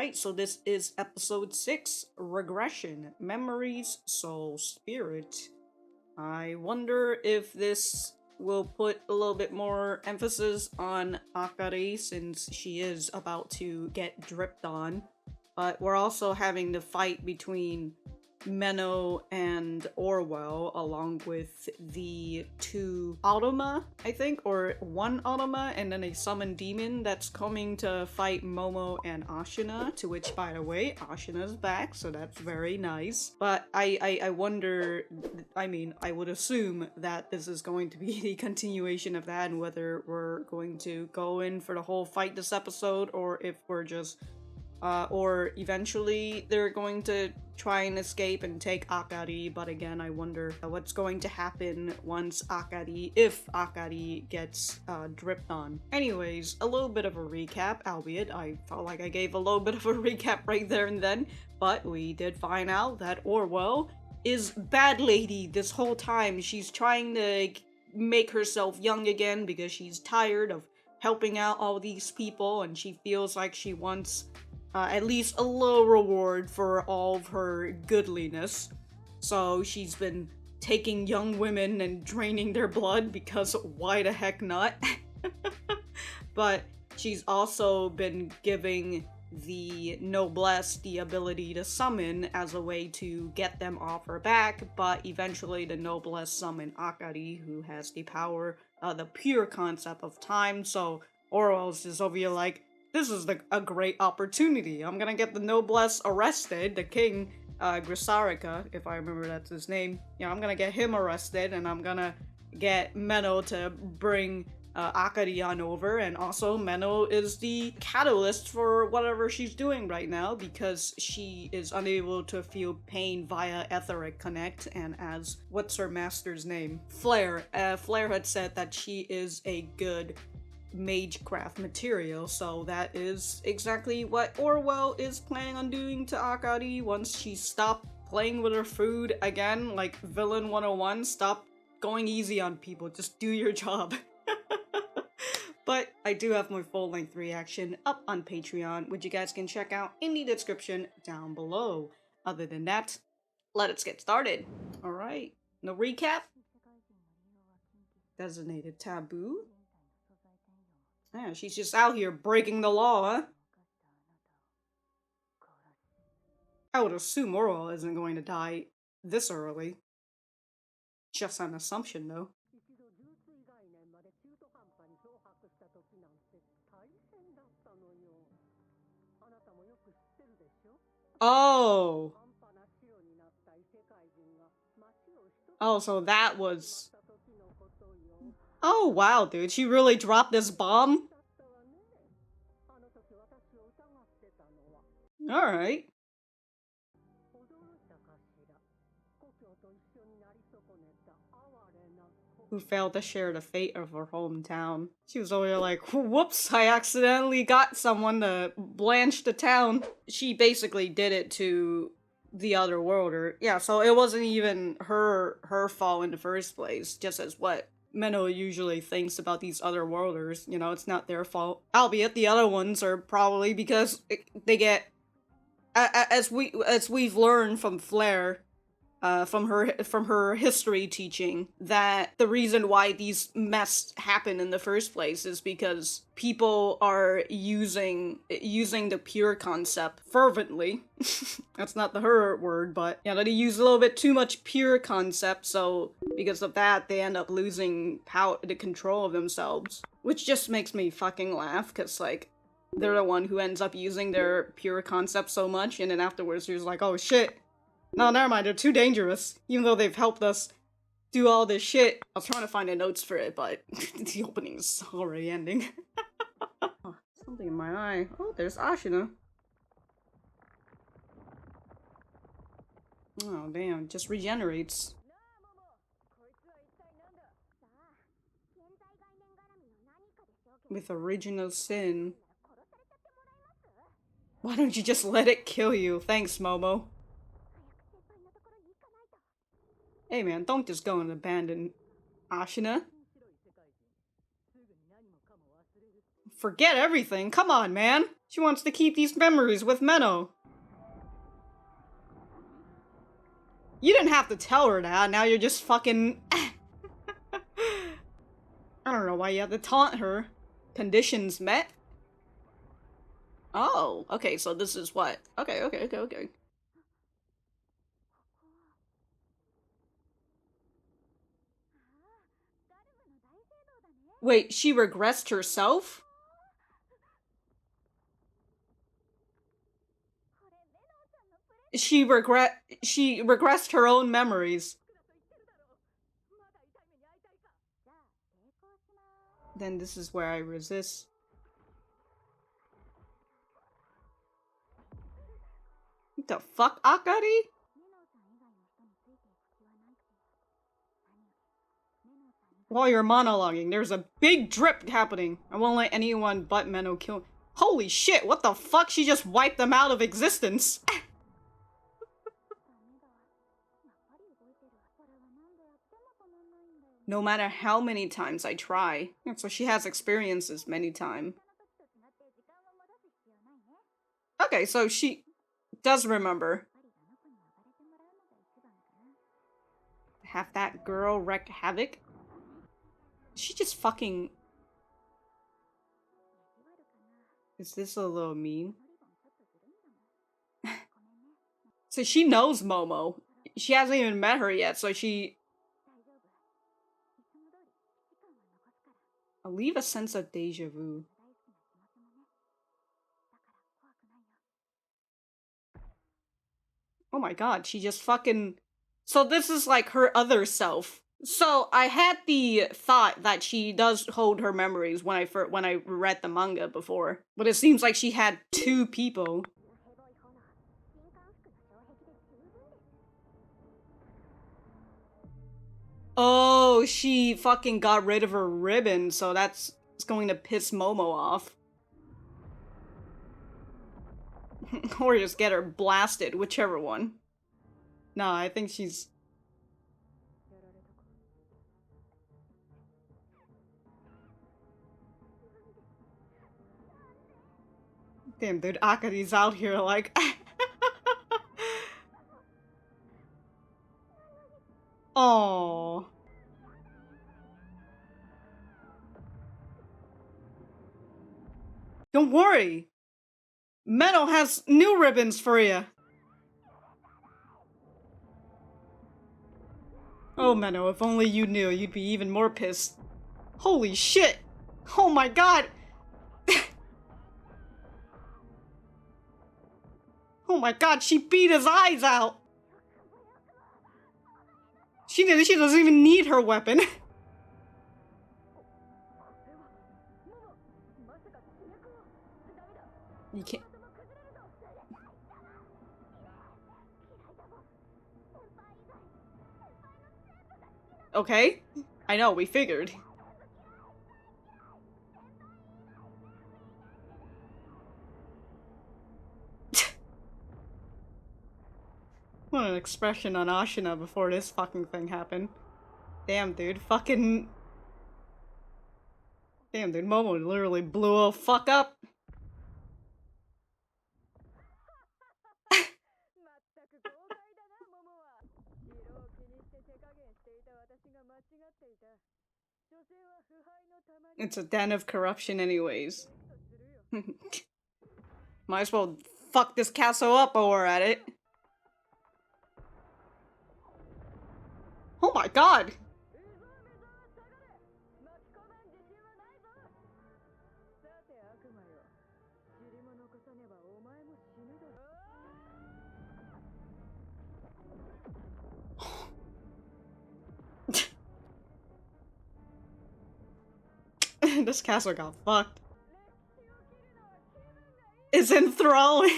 Alright, so this is episode 6, Regression, Memories, Soul, Spirit. I wonder if this will put a little bit more emphasis on Akari since she is about to get dripped on. But we're also having the fight between Menou and Orwell, along with the two Automa, I think, or one Automa, and then a summoned demon that's coming to fight Momo and Ashuna, to which, by the way, Ashuna's back, so that's very nice. But I wonder, I mean, I would assume that this is going to be the continuation of that, and whether we're going to go in for the whole fight this episode, or if we're just or eventually they're going to try and escape and take Akari, but again, I wonder what's going to happen once Akari, if Akari gets dripped on. Anyways, a little bit of a recap, albeit I felt like I gave a little bit of a recap right there and then, but we did find out that Orwell is bad lady this whole time. She's trying to make herself young again because she's tired of helping out all these people, and she feels like she wants at least a little reward for all of her goodliness. So she's been taking young women and draining their blood because why the heck not? But she's also been giving the noblesse the ability to summon as a way to get them off her back, but eventually the noblesse summon Akari, who has the power, the pure concept of time. So Orwell's just over here like, this is a great opportunity. I'm gonna get the noblesse arrested, the king, Grisarica, if I remember that's his name. Yeah, I'm gonna get him arrested, and I'm gonna get Menou to bring Akari on over, and also Menou is the catalyst for whatever she's doing right now, because she is unable to feel pain via etheric connect, and as, what's her master's name? Flare. Flare had said that she is a good magecraft material, so that is exactly what Orwell is planning on doing to Akari once she stopped playing with her food again, like Villain 101, stop going easy on people, just do your job. But I do have my full-length reaction up on Patreon, which you guys can check out in the description down below. Other than that, let's get started. Alright, no recap? Designated taboo? Yeah, she's just out here breaking the law, huh? I would assume Orwell isn't going to die this early. Just an assumption, though. Oh! Oh, so that was... Oh wow, dude, she really dropped this bomb? Alright. Who failed to share the fate of her hometown. She was over there like, whoops, I accidentally got someone to blanch the town. She basically did it to the other worlder. Yeah, so it wasn't even her fault in the first place, just as what Menou usually thinks about these other worlders. You know, it's not their fault. Albeit the other ones are probably because they get, as we've learned from Flare, from her history teaching, that the reason why these mess happen in the first place is because people are using the pure concept fervently. That's not her word, but yeah, they use a little bit too much pure concept, so because of that they end up losing the control of themselves, which just makes me fucking laugh, because like they're the one who ends up using their pure concept so much, and then afterwards you're just like, oh shit, no, never mind, they're too dangerous, even though they've helped us do all this shit. I was trying to find the notes for it, but the opening is already ending. Oh, something in my eye. Oh, there's Ashuna. Oh, damn, just regenerates. With original sin. Why don't you just let it kill you? Thanks, Momo. Hey man, don't just go and abandon Ashuna. Forget everything, come on man! She wants to keep these memories with Menou. You didn't have to tell her that, now you're just fucking... I don't know why you have to taunt her. Conditions met? Oh, okay, so this is what? Okay. Wait, she regressed herself? She regressed her own memories. Then this is where I resist. What the fuck, Akari? While you're monologuing, there's a big drip happening. I won't let anyone but Menou kill. Holy shit, what the fuck? She just wiped them out of existence. No matter how many times I try. So she has experiences many times. Okay, so she does remember. Have that girl wreak havoc? She just fucking... Is this a little mean? So she knows Momo. She hasn't even met her yet, so she... I'll leave a sense of deja vu. Oh my god, she just fucking... So this is like her other self. So I had the thought that she does hold her memories when I read the manga before. But it seems like she had two people. Oh, she fucking got rid of her ribbon, so it's going to piss Momo off. Or just get her blasted, whichever one. Nah, I think she's... Damn, dude, Akari's out here like... Oh. Don't worry. Menou has new ribbons for you. Oh, Menou, if only you knew, you'd be even more pissed. Holy shit! Oh my god! Oh my god, she beat his eyes out! She doesn't even need her weapon. You can't... Okay. I know, we figured. What an expression on Ashuna before this fucking thing happened. Damn, dude. Fucking... Damn, dude. Momo literally blew a fuck up. It's a den of corruption anyways. Might as well fuck this castle up while we're at it. Oh my god! This castle got fucked. It's enthralling.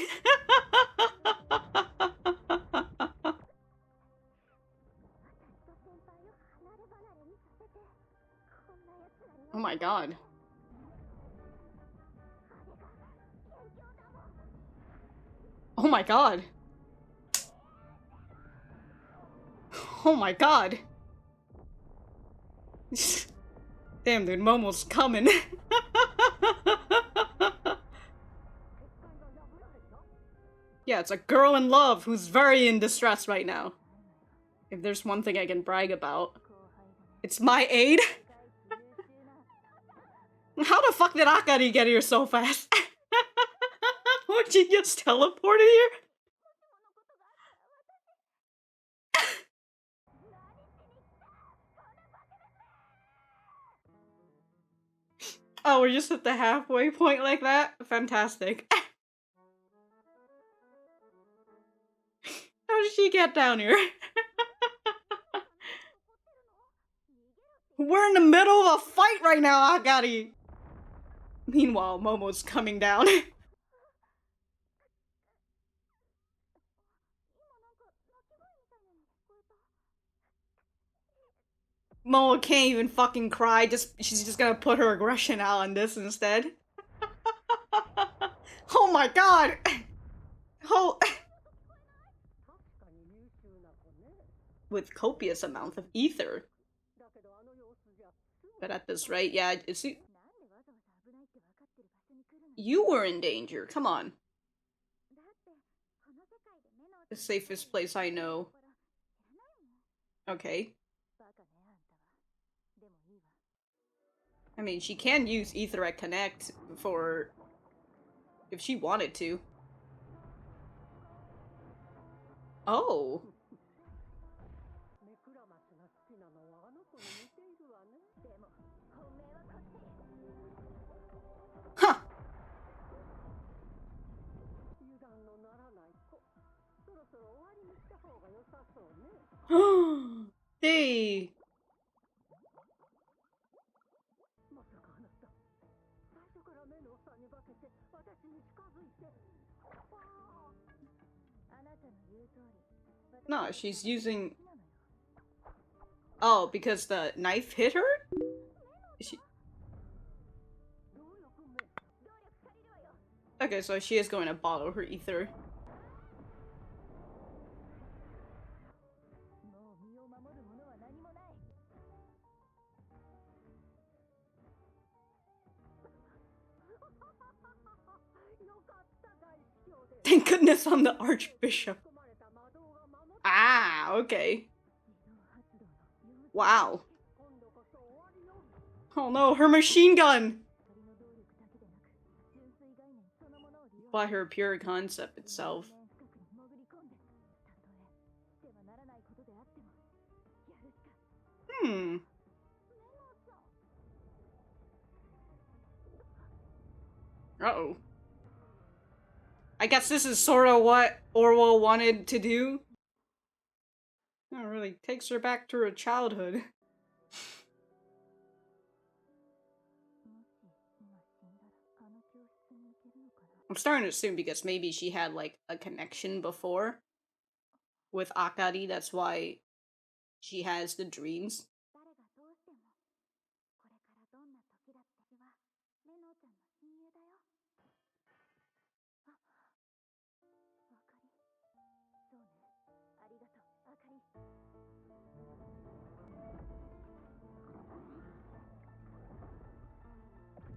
Oh my god. Oh my god. Oh my god. Damn, dude, Momo's coming. Yeah, it's a girl in love who's very in distress right now. If there's one thing I can brag about, it's my aid. How the fuck did Akari get here so fast? Would she just teleported here? Oh, we're just at the halfway point like that? Fantastic. How did she get down here? We're in the middle of a fight right now, Akari! Meanwhile, Momo's coming down. Momo can't even fucking cry, she's just gonna put her aggression out on this instead. Oh my god! Oh. With copious amount of ether. But at this rate, yeah, it's... You were in danger, come on. The safest place I know. Okay. I mean, she can use Ether at Connect for... if she wanted to. Oh. Huh. Hey. No, she's using... Oh, because the knife hit her? She... Okay, so she is going to bottle her ether. Thank goodness I'm the Archbishop. Ah, okay. Wow. Oh no, her machine gun! By her pure concept itself. Hmm. Uh-oh. I guess this is sort of what Orwell wanted to do. It really takes her back to her childhood. I'm starting to assume because maybe she had like a connection before with Akari, that's why she has the dreams.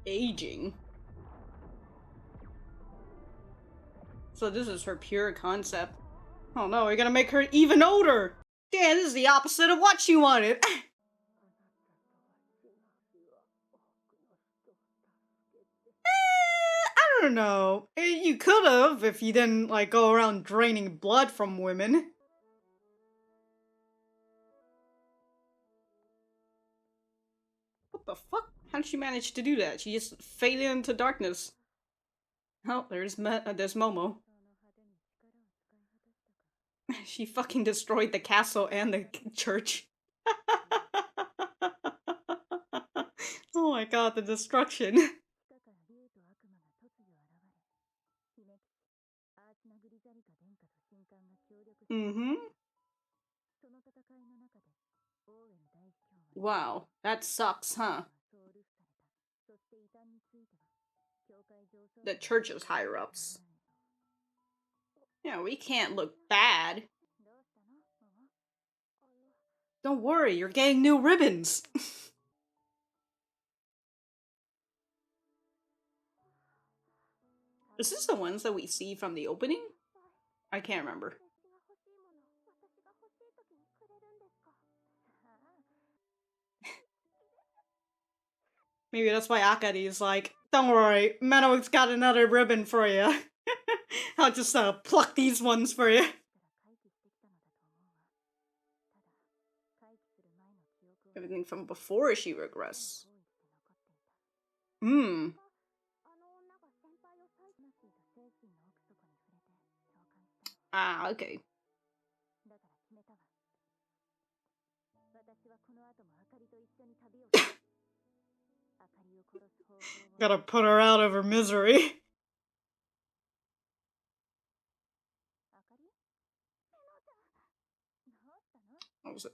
Aging. So this is her pure concept. Oh no, we're gonna make her even older! Damn, this is the opposite of what she wanted! I don't know. You could've if you didn't, like, go around draining blood from women. What the fuck? How did she manage to do that? She just faded into darkness. Oh, there's Momo. She fucking destroyed the castle and the church. Oh my god, the destruction. Mm-hmm. Wow, that sucks, huh? The church's higher-ups. Yeah, we can't look bad. Don't worry, you're getting new ribbons. Is this the ones that we see from the opening? I can't remember. Maybe that's why Akari is like, don't worry, Menou's got another ribbon for you. I'll just pluck these ones for you. Everything from before she regressed. Ah, okay. Gotta put her out of her misery.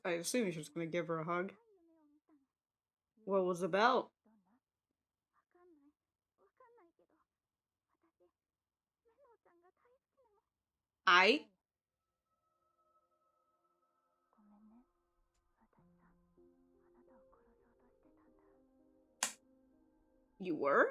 I assume she was gonna give her a hug. What was it about? You were?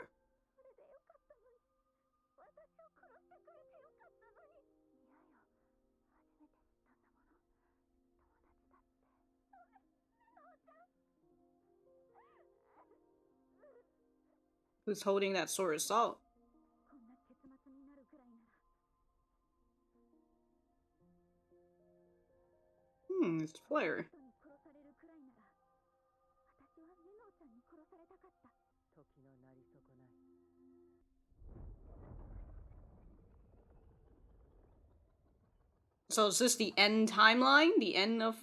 Who's holding that sword of salt? It's Flare. So is this the end timeline? The end of...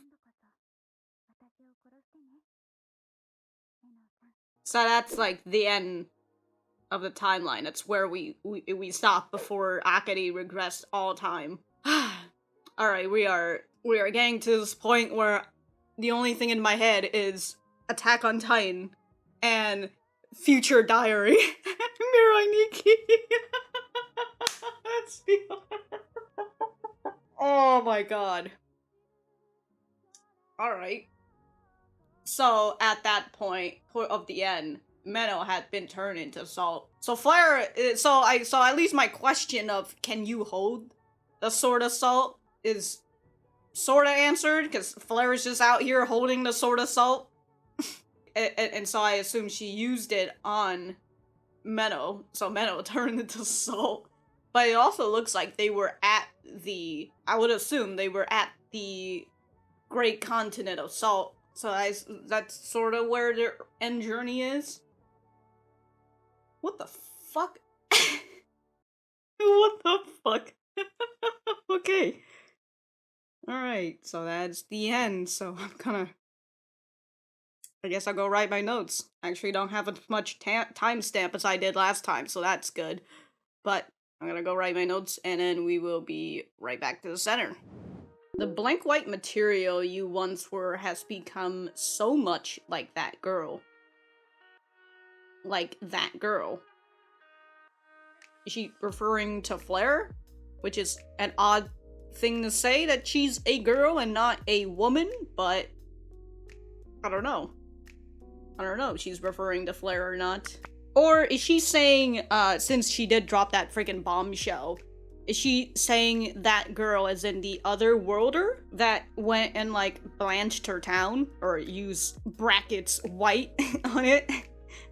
So that's like the end of the timeline. That's where we stop before Akari regressed all time. Alright, we are getting to this point where the only thing in my head is Attack on Titan and Future Diary. Mirai Nikki. That's the... Oh my god. Alright. So, at that point of the end, Menou had been turned into salt. So Flare, so at least my question of can you hold the sword of salt is sorta answered, because Flare is just out here holding the sword of salt. and so I assume she used it on Menou, so Menou turned into salt. But it also looks like they were at the, I would assume they were at the great continent of salt. So that's sort of where their end journey is. What the fuck? What the fuck? Okay. Alright, so that's the end. So I'm gonna... I guess I'll go write my notes. Actually don't have as much timestamp as I did last time, so that's good. But I'm gonna go write my notes, and then we will be right back to the center. The blank white material you once were has become so much like that girl. Like that girl. Is she referring to Flare? Which is an odd thing to say, that she's a girl and not a woman, but I don't know. I don't know if she's referring to Flare or not. Or is she saying, since she did drop that freaking bombshell, is she saying that girl as in the other worlder that went and, like, blanched her town? Or used brackets white on it?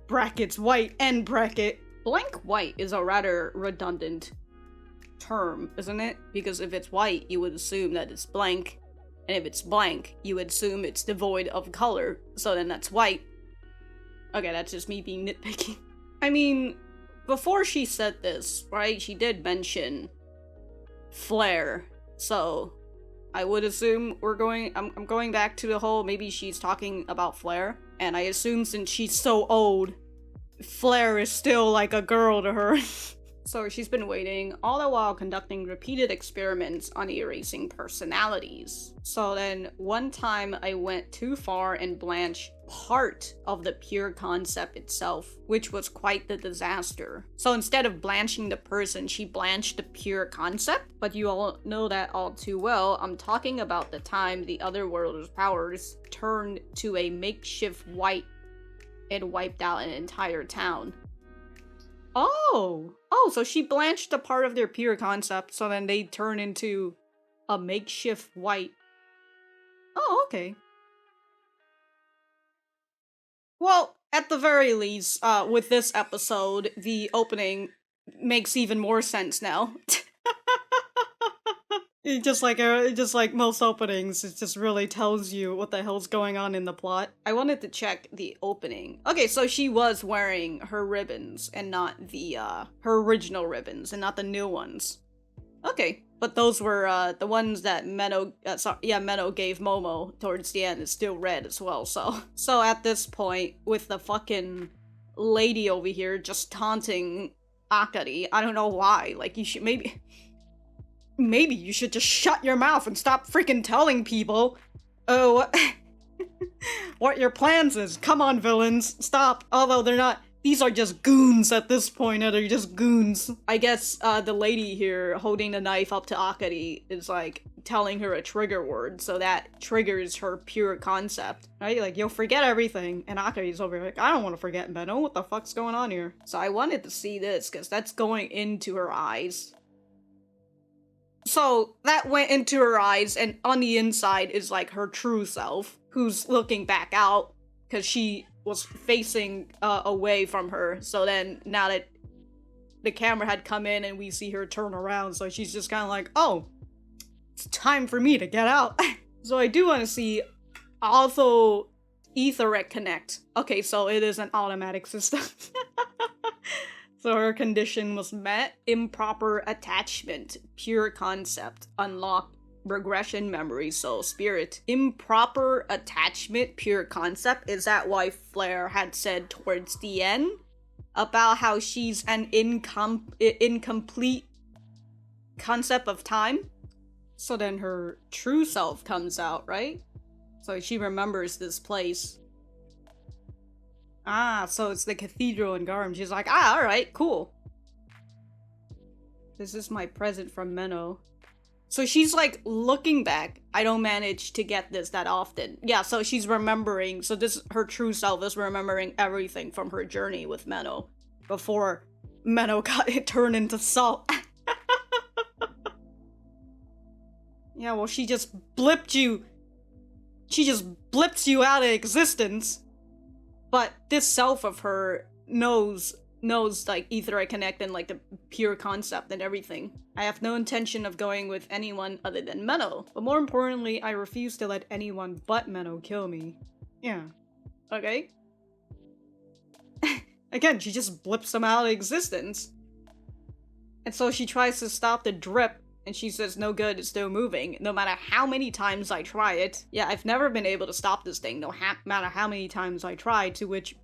Brackets white and bracket. Blank white is a rather redundant term, isn't it? Because if it's white, you would assume that it's blank. And if it's blank, you would assume it's devoid of color. So then that's white. Okay, that's just me being nitpicky. I mean, before she said this, right, she did mention Flare, so I would assume I'm going back to the whole, maybe she's talking about Flare, and I assume since she's so old, Flare is still like a girl to her. So she's been waiting, all the while conducting repeated experiments on erasing personalities. So then, one time I went too far and blanched part of the pure concept itself, which was quite the disaster. So instead of blanching the person, she blanched the pure concept. But you all know that all too well. I'm talking about the time the Otherworld's powers turned to a makeshift white and wiped out an entire town. Oh, so she blanched a part of their pure concept, so then they turn into a makeshift white. Oh, okay. Well, at the very least, with this episode, the opening makes even more sense now. Just like most openings, it just really tells you what the hell's going on in the plot. I wanted to check the opening. Okay, so she was wearing her ribbons and not the, her original ribbons and not the new ones. Okay, but those were, the ones that Menou gave Momo towards the end is still red as well, so. So at this point, with the fucking lady over here just taunting Akari, I don't know why, like, you should Maybe you should just shut your mouth and stop freaking telling people what your plans is. Come on, villains, stop. Although they're not, these are just goons at this point, they're just goons. I guess the lady here holding the knife up to Akari is like telling her a trigger word, so that triggers her pure concept. Right? Like, you'll forget everything, and Akari's over here like, I don't want to forget Menou, what the fuck's going on here? So I wanted to see this, because that's going into her eyes. So that went into her eyes, and on the inside is like her true self, who's looking back out because she was facing away from her. So then now that the camera had come in and we see her turn around, so she's just kind of like, oh, it's time for me to get out. So I do want to see also Etheric Connect. Okay, so it is an automatic system. So her condition was met. Improper attachment. Pure concept. Unlock regression memory soul spirit. Improper attachment. Pure concept. Is that why Flair had said towards the end about how she's an incomplete concept of time? So then her true self comes out, right? So she remembers this place. Ah, so it's the cathedral in Garm. She's like, ah, alright, cool. This is my present from Menou. So she's like looking back. I don't manage to get this that often. Yeah, so she's remembering. So this, her true self is remembering everything from her journey with Menou before Menou got it turned into salt. Yeah, well, she just blipped you. She just blipped you out of existence. But this self of her knows like Etheric Connect and like the pure concept and everything. I have no intention of going with anyone other than Menou. But more importantly, I refuse to let anyone but Menou kill me. Yeah. Okay? Again, she just blips them out of existence. And so she tries to stop the drip, and she says no good, it's still moving, no matter how many times I try it. Yeah, I've never been able to stop this thing, no matter how many times I try, to which,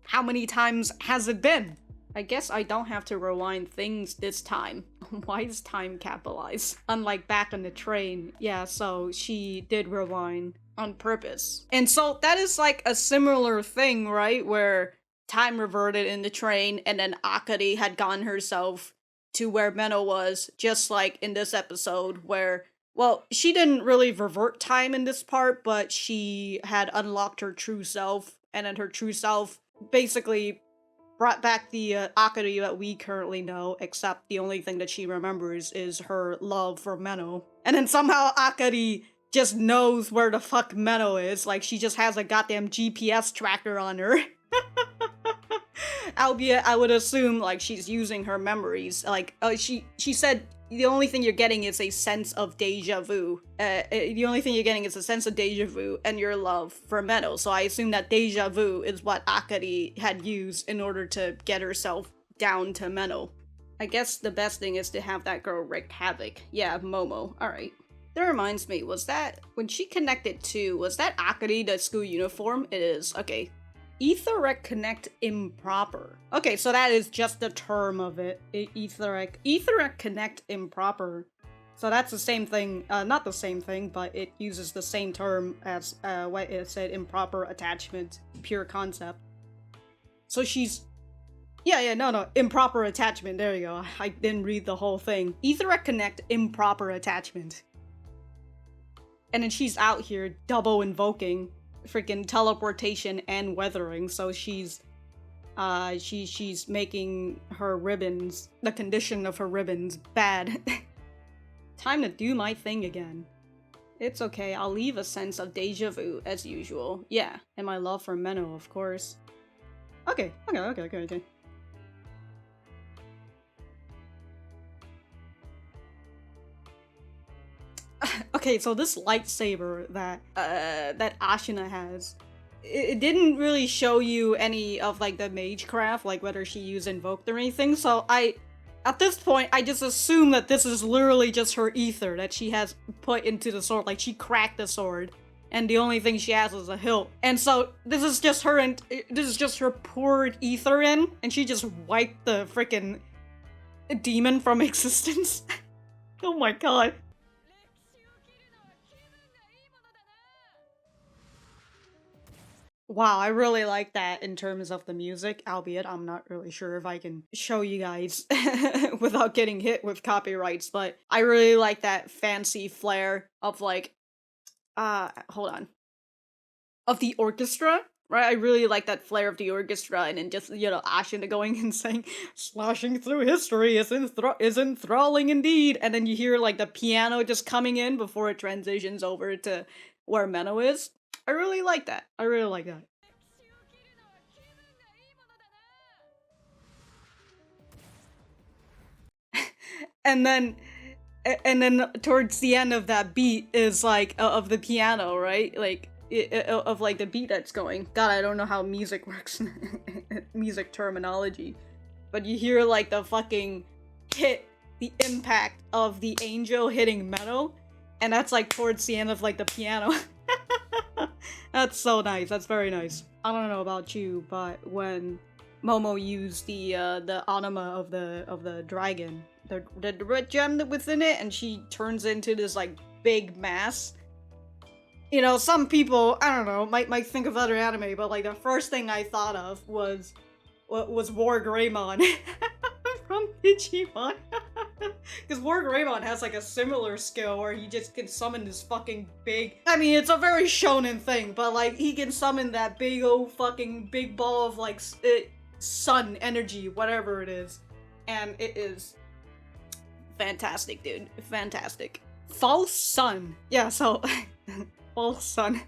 how many times has it been? I guess I don't have to rewind things this time. Why is time capitalized? Unlike back on the train, yeah, so she did rewind on purpose. And so that is like a similar thing, right? Where time reverted in the train, and then Akari had gone herself to where Menou was, just like in this episode where, well, she didn't really revert time in this part, but she had unlocked her true self, and then her true self basically brought back the Akari that we currently know, except the only thing that she remembers is her love for Menou. And then somehow Akari just knows where the fuck Menou is, like she just has a goddamn GPS tracker on her. Albeit, I would assume, like, she's using her memories. Like, she said the only thing you're getting is a sense of deja vu. The only thing you're getting is a sense of deja vu and your love for Menou. So I assume that deja vu is what Akari had used in order to get herself down to Menou. I guess the best thing is to have that girl wreak havoc. Yeah, Momo. Alright. That reminds me, was that, when she connected to, was that Akari the school uniform? It is. Okay. Etheric Connect Improper. Okay, so that is just the term of it. Etheric Connect Improper. So that's the same thing, not the same thing, but it uses the same term as what it said, improper attachment, pure concept. So she's... no, improper attachment, there you go. I didn't read the whole thing. Etheric Connect Improper Attachment. And then she's out here double invoking freaking teleportation and weathering, so she's She's making her ribbons, the condition of her ribbons, bad. Time to do my thing again. It's okay, I'll leave a sense of deja vu as usual. Yeah, and my love for Menou, of course. Okay. Okay, so this lightsaber that that Ashuna has, it didn't really show you any of like the magecraft, like whether she used invoked or anything. So at this point, I just assume that this is literally just her ether that she has put into the sword. Like she cracked the sword, and the only thing she has is a hilt. And so this is just her, and this is just her poured ether in, and she just wiped the freaking demon from existence. Oh my god. Wow, I really like that in terms of the music, albeit I'm not really sure if I can show you guys without getting hit with copyrights, but I really like that fancy flair of like, hold on. Of the orchestra, right? I really like that flair of the orchestra, and then just, you know, Ashina going and saying, "Slashing through history is enthralling indeed," and then you hear like the piano just coming in before it transitions over to where Menou is. I really like that. I really like that. and then towards the end of that beat is like of the piano, right? Like of like the beat that's going. God, I don't know how music works, music terminology, but you hear like the fucking hit, the impact of the angel hitting Menou, and that's like towards the end of like the piano. That's so nice. That's very nice. I don't know about you, but when Momo used the anima of the dragon, the red gem within it, and she turns into this like big mass. You know, some people, I don't know, might think of other anime, but like the first thing I thought of was War Greymon from Digimon. Because War Greymon has like a similar skill where he just can summon this fucking big... I mean, it's a very shonen thing, but like he can summon that big old fucking big ball of like sun energy, whatever it is. And it is fantastic, dude. Fantastic. False sun. Yeah, so... false sun.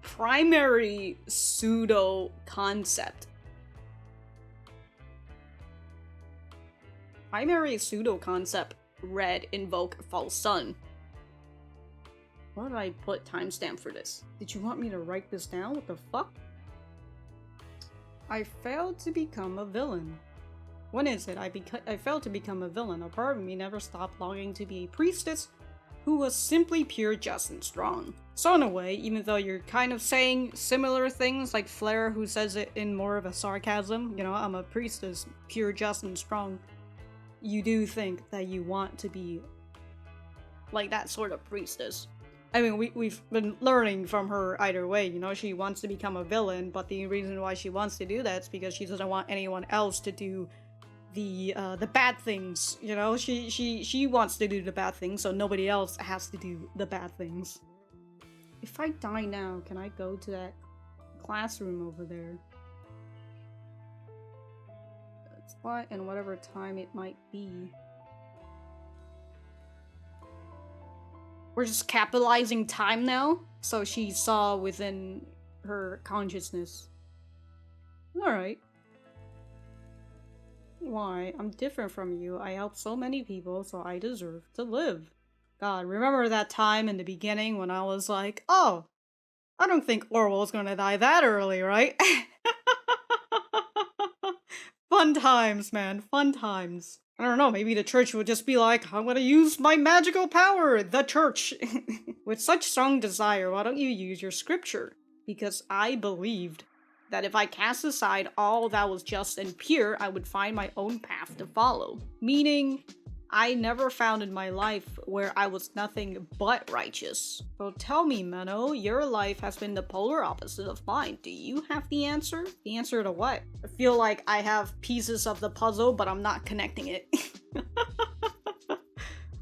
Primary pseudo concept. Primary pseudo concept read invoke false sun. Why did I put timestamp for this? Did you want me to write this down? What the fuck? I failed to become a villain. When is it? I failed to become a villain. A part of me never stopped longing to be a priestess who was simply pure, just, and strong. So in a way, even though you're kind of saying similar things like Flair, who says it in more of a sarcasm, you know, I'm a priestess, pure, just, and strong, you do think that you want to be like that sort of priestess. I mean, we've been learning from her either way, you know, she wants to become a villain, but the reason why she wants to do that is because she doesn't want anyone else to do the bad things, you know? She wants to do the bad things, so nobody else has to do the bad things. If I die now, can I go to that classroom over there? Spot and whatever time it might be. We're just capitalizing time now, so she saw within her consciousness. Alright. Why? I'm different from you. I help so many people, so I deserve to live. God, remember that time in the beginning when I was like, oh, I don't think Orwell's gonna die that early, right? Fun times, man. Fun times. I don't know, maybe the church would just be like, I'm gonna use my magical power, the church. With such strong desire, why don't you use your scripture? Because I believed that if I cast aside all that was just and pure, I would find my own path to follow. Meaning, I never found in my life where I was nothing but righteous. So tell me, Menou, your life has been the polar opposite of mine. Do you have the answer? The answer to what? I feel like I have pieces of the puzzle, but I'm not connecting it.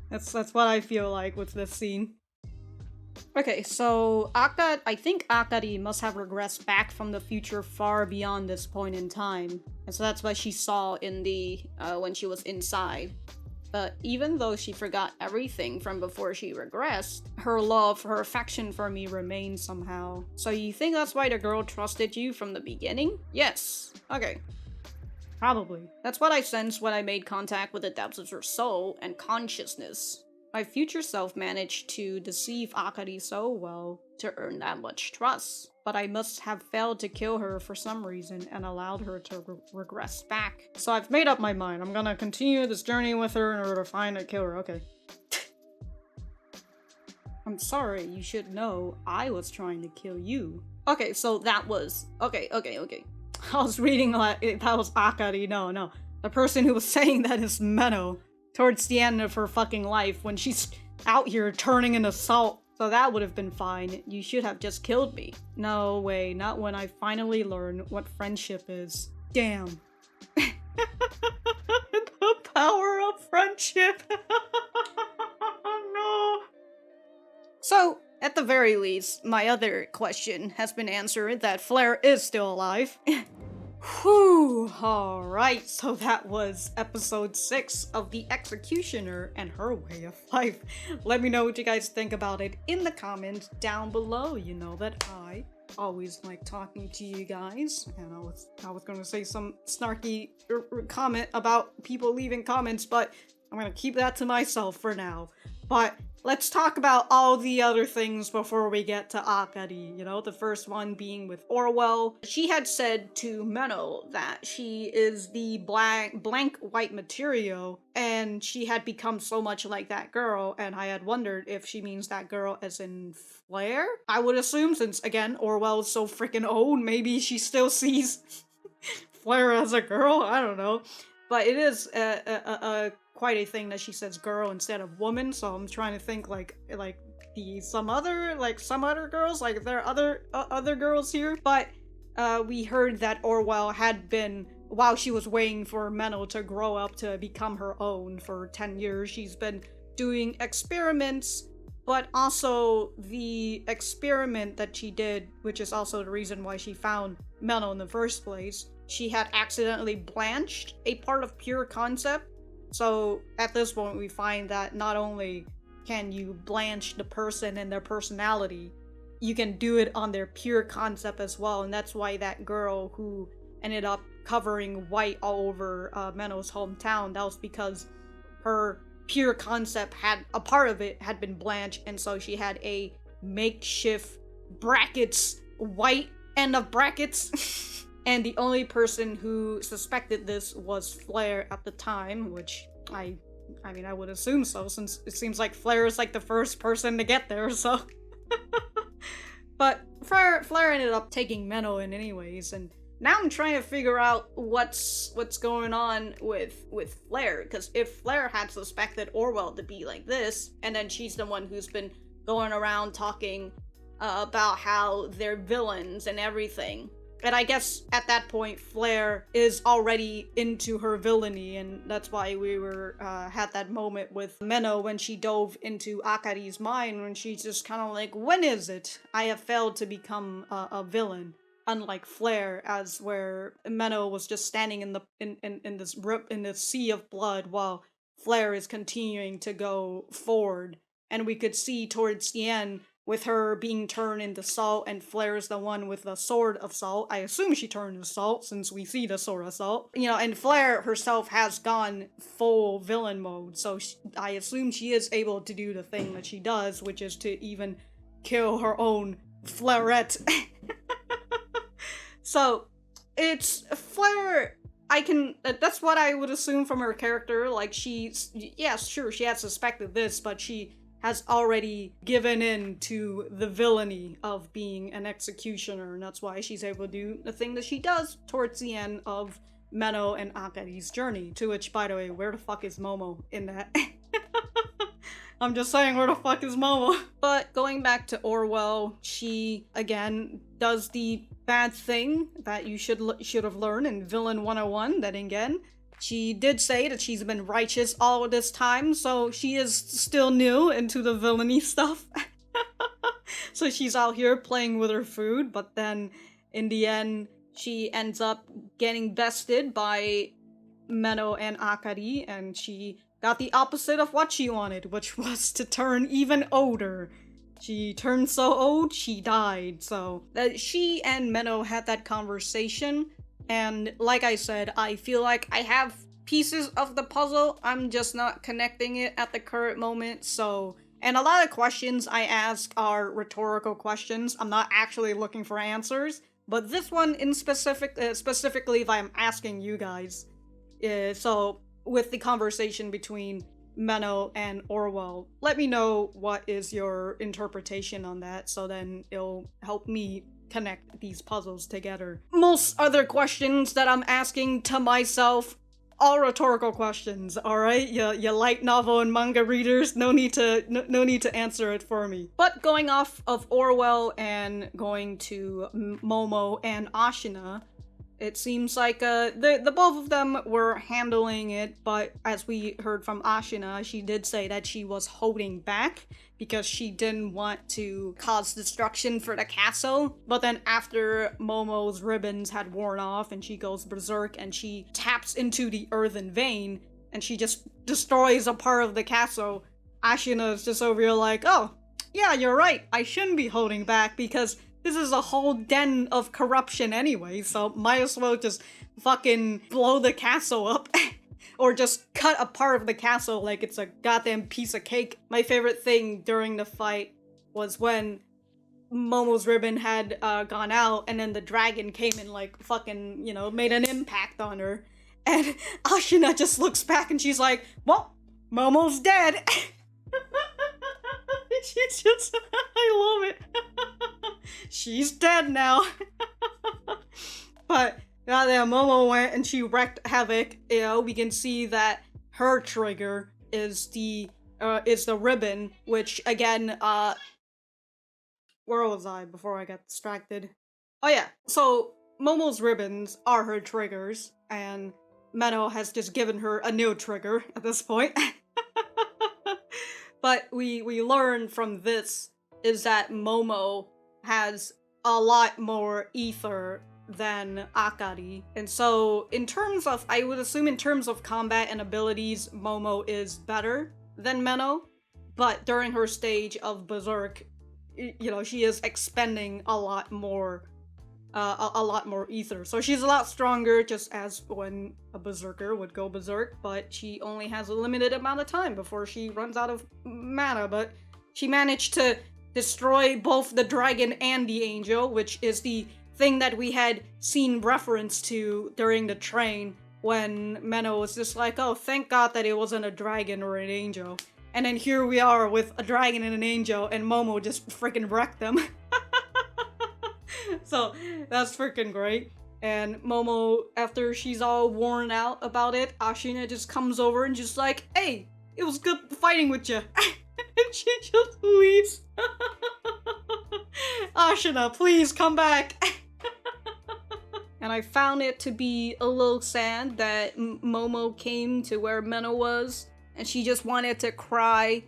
That's what I feel like with this scene. Okay, so I think Akari must have regressed back from the future far beyond this point in time. And so that's what she saw in the, when she was inside. But even though she forgot everything from before she regressed, her love, her affection for me remains somehow. So you think that's why the girl trusted you from the beginning? Yes. Okay. Probably. That's what I sensed when I made contact with the depths of her soul and consciousness. My future self managed to deceive Akari so well to earn that much trust, but I must have failed to kill her for some reason and allowed her to regress back. So I've made up my mind. I'm gonna continue this journey with her in order to find and kill her. Okay. I'm sorry, you should know I was trying to kill you. Okay, so that was... Okay. I was reading like that was Akari. No. The person who was saying that is Menou. Towards the end of her fucking life when she's out here turning into salt. So that would have been fine. You should have just killed me. No way, not when I finally learn what friendship is. Damn. The power of friendship. No. So, at the very least, my other question has been answered that Flare is still alive. Whew, alright, so that was episode 6 of The Executioner and Her Way of Life. Let me know what you guys think about it in the comments down below. You know that I always like talking to you guys, and I was gonna say some snarky comment about people leaving comments, but I'm gonna keep that to myself for now. But let's talk about all the other things before we get to Akari, you know, the first one being with Orwell. She had said to Menou that she is the blank white material, and she had become so much like that girl, and I had wondered if she means that girl as in Flare? I would assume, since, again, Orwell is so freaking old, maybe she still sees Flare as a girl? I don't know. But it is quite a thing that she says girl instead of woman, so I'm trying to think like some other girls, like there are other girls here. But we heard that Orwell had been, while she was waiting for Menou to grow up to become her own for 10 years, she's been doing experiments, but also the experiment that she did, which is also the reason why she found Menou in the first place, she had accidentally blanched a part of pure concept. So at this point we find that not only can you blanch the person and their personality, you can do it on their pure concept as well, and that's why that girl who ended up covering white all over Menou's hometown, that was because her pure concept had, a part of it had been blanched, and so she had a makeshift brackets white end of brackets. And the only person who suspected this was Flare at the time, which I mean, I would assume so, since it seems like Flare is like the first person to get there, so. But Flare ended up taking Menou in anyways, and now I'm trying to figure out what's going on with Flare, because if Flare had suspected Orwell to be like this, and then she's the one who's been going around talking about how they're villains and everything. And I guess at that point, Flare is already into her villainy, and that's why we were had that moment with Menou when she dove into Akari's mind, when she's just kind of like, when is it I have failed to become a villain? Unlike Flare, as where Menou was just standing in this sea of blood, while Flare is continuing to go forward, and we could see towards the end, with her being turned into salt, and Flare is the one with the sword of salt. I assume she turned into salt, since we see the sword of salt. You know, and Flare herself has gone full villain mode, so I assume she is able to do the thing that she does, which is to even kill her own Flarette. So, it's Flare... that's what I would assume from her character, like yes, sure, she had suspected this, but she has already given in to the villainy of being an executioner, and that's why she's able to do the thing that she does towards the end of Menou and Akari's journey. To which, by the way, where the fuck is Momo in that? I'm just saying, where the fuck is Momo? But going back to Orwell, she, again, does the bad thing that you should have learned in Villain 101, that again, she did say that she's been righteous all of this time, so she is still new into the villainy stuff. So she's out here playing with her food, but then in the end, she ends up getting bested by Menou and Akari, and she got the opposite of what she wanted, which was to turn even older. She turned so old, she died. So she and Menou had that conversation, and like I said, I feel like I have pieces of the puzzle, I'm just not connecting it at the current moment, so... And a lot of questions I ask are rhetorical questions. I'm not actually looking for answers, but this one in specifically if I'm asking you guys. So, with the conversation between Menou and Orwell, let me know what is your interpretation on that, so then it'll help me connect these puzzles together. Most other questions that I'm asking to myself, all rhetorical questions, alright? You light novel and manga readers, no need to answer it for me. But going off of Orwell and going to Momo and Ashuna, it seems like the both of them were handling it, but as we heard from Ashuna, she did say that she was holding back because she didn't want to cause destruction for the castle. But then after Momo's ribbons had worn off and she goes berserk and she taps into the earthen vein and she just destroys a part of the castle, Ashuna is just over here like, oh, yeah, you're right, I shouldn't be holding back because this is a whole den of corruption anyway, so might as well just fucking blow the castle up. Or just cut a part of the castle like it's a goddamn piece of cake. My favorite thing during the fight was when Momo's ribbon had gone out and then the dragon came and like fucking, you know, made an impact on her. And Ashuna just looks back and she's like, well, Momo's dead. She's just, I love it. She's dead now. But goddamn, Momo went and she wreaked havoc. You know, we can see that her trigger is the ribbon, which again, where was I before I got distracted? Oh yeah, so Momo's ribbons are her triggers, and Menou has just given her a new trigger at this point. But we learn from this is that Momo has a lot more ether than Akari. And so in terms of, I would assume in terms of combat and abilities, Momo is better than Menou. But during her stage of Berserk, you know, she is expending a lot more ether. So she's a lot stronger, just as when a berserker would go berserk, but she only has a limited amount of time before she runs out of mana. But she managed to destroy both the dragon and the angel, which is the thing that we had seen reference to during the train when Menou was just like, oh, thank God that it wasn't a dragon or an angel. And then here we are with a dragon and an angel, and Momo just freaking wrecked them. So that's freaking great. And Momo, after she's all worn out about it, Ashuna just comes over and just like, hey, it was good fighting with you. And she just leaves. Ashuna, please come back. And I found it to be a little sad that Momo came to where Menou was, and she just wanted to cry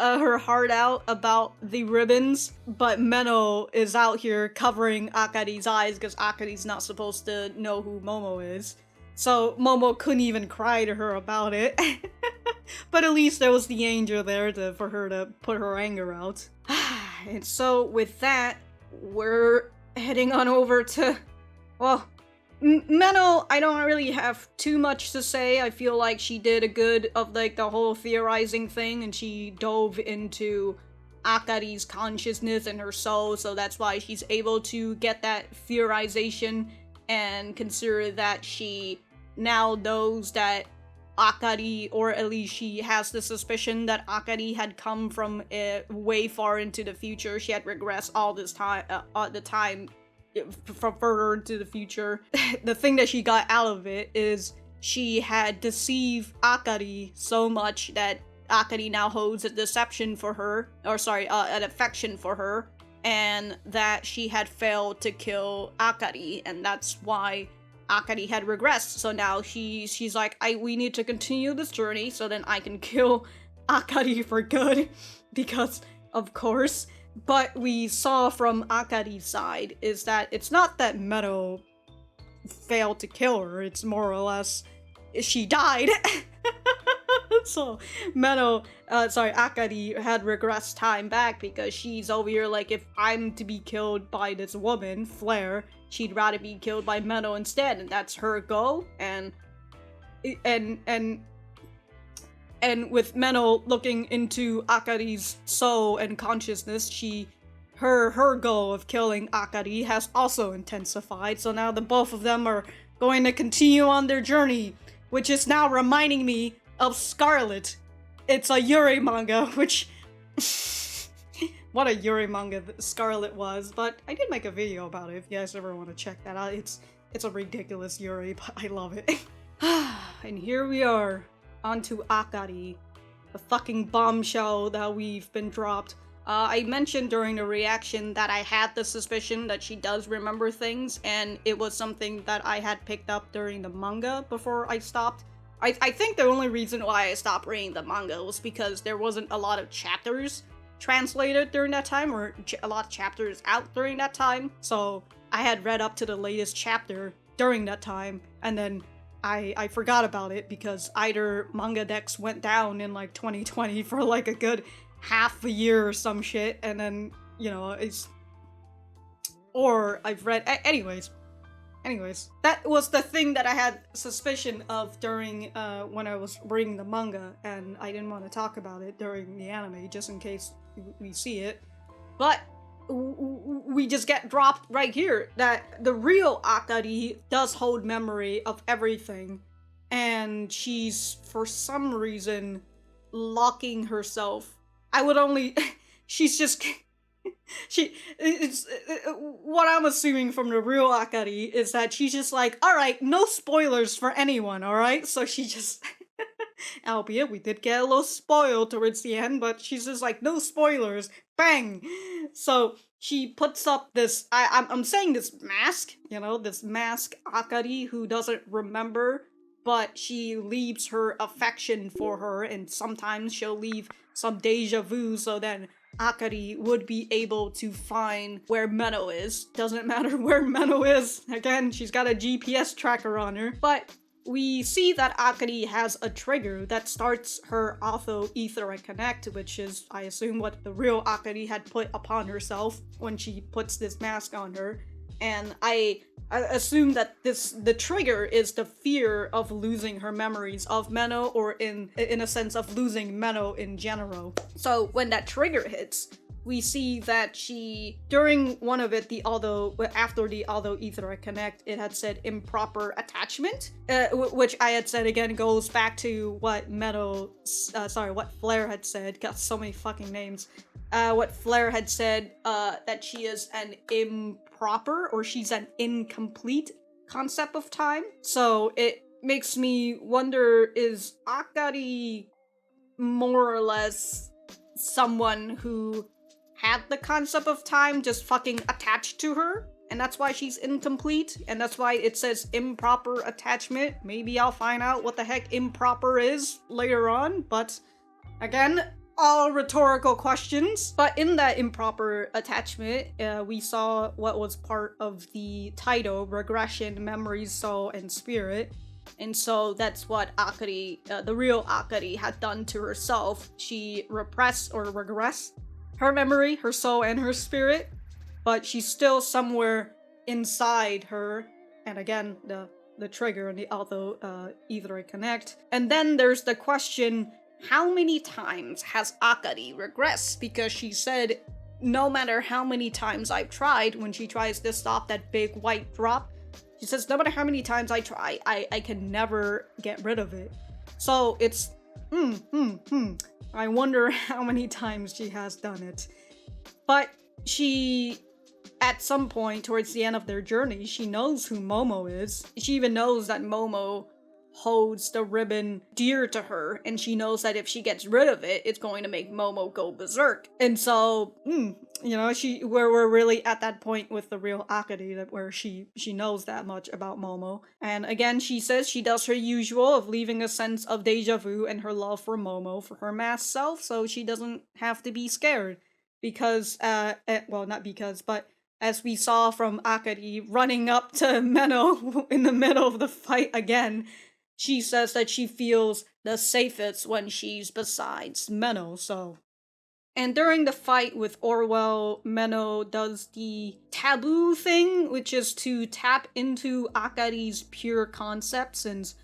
her heart out about the ribbons, but Menou is out here covering Akari's eyes because Akari's not supposed to know who Momo is. So Momo couldn't even cry to her about it. But at least there was the angel there for her to put her anger out. And so with that, we're heading on over to, well, Menou, I don't really have too much to say. I feel like she did a good of like the whole theorizing thing, and she dove into Akari's consciousness and her soul, so that's why she's able to get that theorization and consider that she now knows that Akari, or at least she has the suspicion that Akari had come from way far into the future. She had regressed all this time, the time from further into the future. The thing that she got out of it is she had deceived Akari so much that Akari now holds a deception for her, or sorry, an affection for her, and that she had failed to kill Akari, and that's why Akari had regressed. So now she's like, we need to continue this journey so then I can kill Akari for good, because of course but we saw from Akari's side is that it's not that Menou failed to kill her, it's more or less she died. So Akari had regressed time back because she's over here like, if I'm to be killed by this woman, Flare, she'd rather be killed by Menou instead, and that's her goal. And with Menou looking into Akari's soul and consciousness, her goal of killing Akari has also intensified, so now the both of them are going to continue on their journey, which is now reminding me of Scarlet. It's a Yuri manga, which... what a Yuri manga Scarlet was, but I did make a video about it if you guys ever want to check that out. It's a ridiculous Yuri, but I love it. And here we are, onto Akari, the fucking bombshell that we've been dropped. I mentioned during the reaction that I had the suspicion that she does remember things, and it was something that I had picked up during the manga before I stopped. I think the only reason why I stopped reading the manga was because there wasn't a lot of chapters translated during that time, or a lot of chapters out during that time, so I had read up to the latest chapter during that time, and then I forgot about it because either manga decks went down in like 2020 for like a good half a year or some shit, and then, you know, or I've read, anyways, that was the thing that I had suspicion of during, when I was reading the manga, and I didn't want to talk about it during the anime, just in case we see it, but we just get dropped right here, that the real Akari does hold memory of everything, and she's, for some reason, locking herself. She's just... what I'm assuming from the real Akari is that she's just like, alright, no spoilers for anyone, alright? So she just, albeit we did get a little spoiled towards the end, but she's just like, no spoilers, bang! So she puts up this, I'm saying this mask, you know, this mask Akari who doesn't remember, but she leaves her affection for her, and sometimes she'll leave some deja vu, so then Akari would be able to find where Menou is. Doesn't matter where Menou is. Again, she's got a GPS tracker on her. But we see that Akari has a trigger that starts her auto etheric connect, which is, I assume, what the real Akari had put upon herself when she puts this mask on her. And I assume that the trigger is the fear of losing her memories of Menou, or in a sense of losing Menou in general. So when that trigger hits, we see that she, during one of it, after the auto etheric connect, it had said improper attachment, which I had said again goes back to what what Flare had said. Got so many fucking names. What Flare had said, that she is an improper, or she's an incomplete concept of time. So it makes me wonder, is Akari more or less someone who had the concept of time just fucking attached to her, and that's why she's incomplete, and that's why it says improper attachment? Maybe I'll find out what the heck improper is later on, but again, all rhetorical questions. But in that improper attachment, we saw what was part of the title, Regression, Memories, Soul, and Spirit. And so that's what Akari, the real Akari, had done to herself. She repressed or regressed her memory, her soul, and her spirit, but she's still somewhere inside her. And again, the trigger and the auto etheric connect. And then there's the question, how many times has Akari regressed? Because she said, no matter how many times I've tried, when she tries to stop that big white drop, she says, no matter how many times I try, I can never get rid of it. So it's, I wonder how many times she has done it. But she, at some point towards the end of their journey, she knows who Momo is. She even knows that Momo holds the ribbon dear to her, and she knows that if she gets rid of it, it's going to make Momo go berserk. And so, you know, we're really at that point with the real Akari, where she knows that much about Momo. And again, she says she does her usual of leaving a sense of deja vu and her love for Momo for her masked self, so she doesn't have to be scared. because, well, not because, but as we saw from Akari running up to Menou in the middle of the fight again, she says that she feels the safest when she's besides Menou, so. And during the fight with Orwell, Menou does the taboo thing, which is to tap into Akari's pure concept, since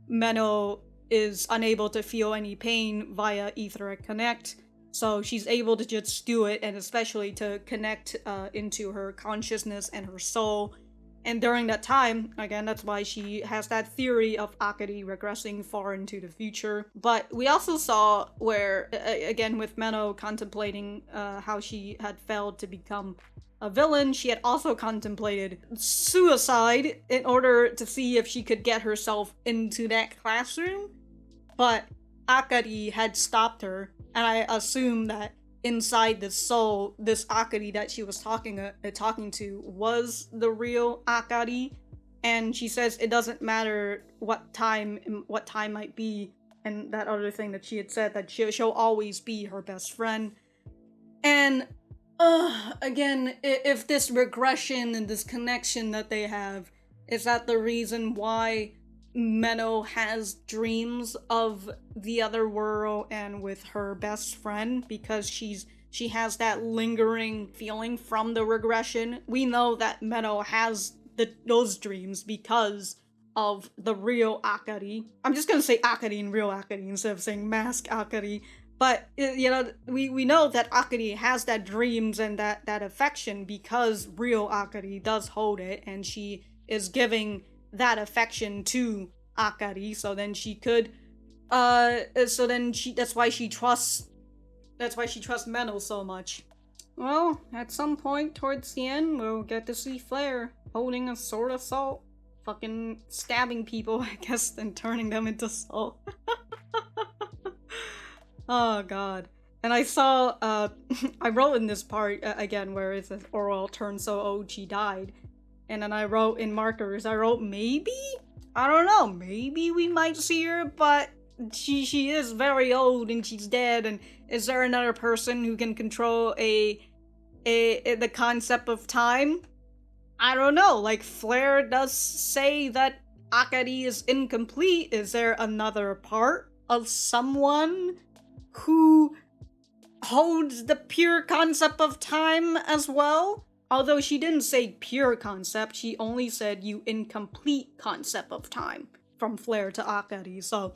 Menou is unable to feel any pain via Etheric Connect. So she's able to just do it, and especially to connect into her consciousness and her soul. And during that time, again, that's why she has that theory of Akari regressing far into the future. But we also saw where, again, with Menou contemplating how she had failed to become a villain, she had also contemplated suicide in order to see if she could get herself into that classroom. But Akari had stopped her, and I assume that inside the soul, this Akari that she was talking to was the real Akari, and she says it doesn't matter what time might be, and that other thing that she had said, that she'll always be her best friend. And again, if this regression and this connection that they have, is that the reason why Menou has dreams of the other world and with her best friend, because she has that lingering feeling from the regression? We know that Menou has those dreams because of the real Akari. I'm just gonna say Akari and real Akari instead of saying mask Akari. But, you know, we know that Akari has that dreams and that affection because real Akari does hold it, and she is giving that affection to Akari, so then she could, that's why she trusts Menou so much. Well, at some point towards the end, we'll get to see Flare holding a sword of salt, fucking stabbing people, I guess, and turning them into salt. Oh god. And I saw, I wrote in this part, again, where it says Orwell turned so old she died. And then I wrote in markers, maybe? I don't know, maybe we might see her, but she is very old and she's dead, and is there another person who can control the concept of time? I don't know, like, Flare does say that Akari is incomplete. Is there another part of someone who holds the pure concept of time as well? Although she didn't say pure concept, she only said you incomplete concept of time from Flare to Akari, so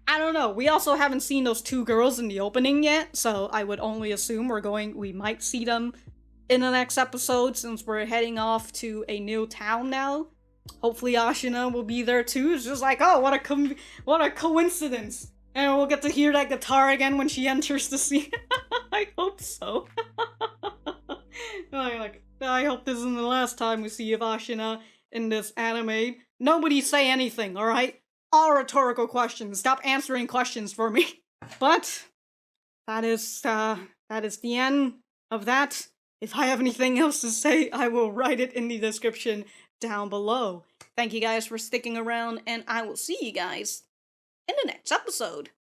I don't know. We also haven't seen those two girls in the opening yet, so I would only assume we might see them in the next episode, since we're heading off to a new town now. Hopefully Ashuna will be there too. It's just like, oh, what a coincidence. And we'll get to hear that guitar again when she enters the scene. I hope so. I hope this isn't the last time we see of Ashuna in this anime. Nobody say anything, alright? All rhetorical questions. Stop answering questions for me. But that is the end of that. If I have anything else to say, I will write it in the description down below. Thank you guys for sticking around, and I will see you guys in the next episode.